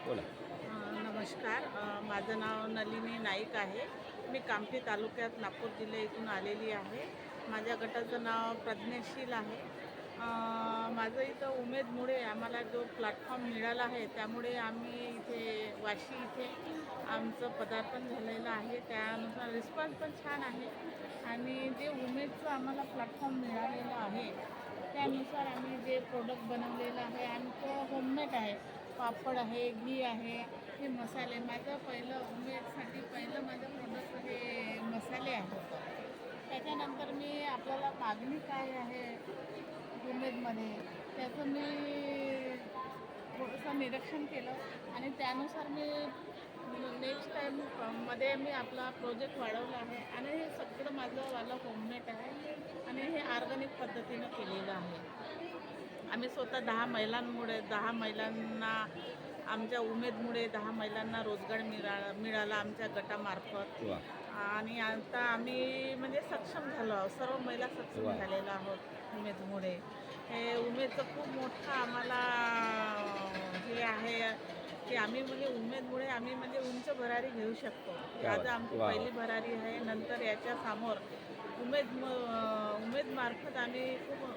बोला. नमस्कार. माझं नाव नलिनी नाईक आहे. मी कामठी तालुक्यात नागपूर जिल्हा इथून आलेली आहे. माझ्या गटाचं नाव प्रज्ञाशील आहे. माझं इथं उमेदमुळे आम्हाला जो प्लॅटफॉर्म मिळाला आहे, त्यामुळे आम्ही इथे वाशी इथे आमचं पदार्पण झालेलं आहे. त्यानुसार रिस्पॉन्स पण छान आहे आणि जे उमेदचं आम्हाला प्लॅटफॉर्म मिळालेलं आहे, त्यानुसार आम्ही जे प्रोडक्ट बनवलेलं आहे आमचं होममेड आहे. पापड आहे, घी आहे, हे मसाले. माझं पहिलं उमेदसाठी पहिलं माझं प्रोडक्ट हे मसाले आहे. त्याच्यानंतर मी आपल्याला मागणी काय आहे उमेदमध्ये त्याचं मी थोडंसं निरीक्षण केलं आणि त्यानुसार मी नेक्स्ट टाईम मध्ये मी आपला प्रोजेक्ट वाढवला आहे आणि हे सगळं माझंवालं होममेड आहे आणि हे ऑर्गॅनिक पद्धतीनं केलेलं आहे. आम्ही स्वतः 10 महिलांना आमच्या उमेदमुळे 10 महिलांना रोजगार मिळाला आमच्या गटामार्फत. वा. आणि आता आम्ही म्हणजे सक्षम झालो आहोत, सर्व महिला सक्षम वा. झालेलो आहोत उमेदमुळे. हे उमेदचं खूप मोठं आम्हाला हे आहे की आम्ही म्हणजे उमेदमुळे आम्ही म्हणजे उंच भरारी घेऊ शकतो. क्या आज बात. आमची वा वा. पहिली भरारी आहे. नंतर याच्या समोर उमेदमार्फत आम्ही खूप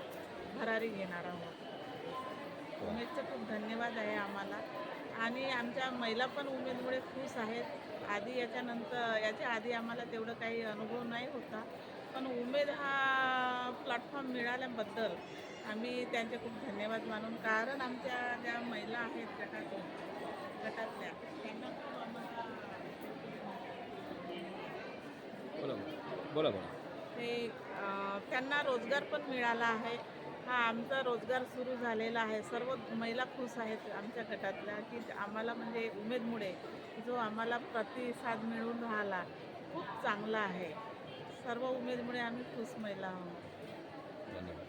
भरारी घेणार आहोत. वा. उमेदचं खूप धन्यवाद आहे आम्हाला आणि आमच्या महिला पण उमेदमुळे खुश आहेत. याच्या आधी आम्हाला तेवढं काही अनुभव नाही होता, पण उमेद हा प्लॅटफॉर्म मिळाल्याबद्दल आम्ही त्यांचे खूप धन्यवाद मानून, कारण आमच्या ज्या महिला आहेत गटातल्या त्यांना खूप आम्हाला बोला. बोला. बोला. ते त्यांना रोजगार पण मिळाला आहे. हा आमचा रोजगार सुरू झालेला आहे. सर्व महिला खुश आहेत आमच्या गटातल्या, की आम्हाला म्हणजे उमेदमुळे जो आम्हाला प्रतिसाद मिळून राहिला खूप चांगला आहे. सर्व उमेदमुळे आम्ही खुश महिला आहोत. धन्यवाद.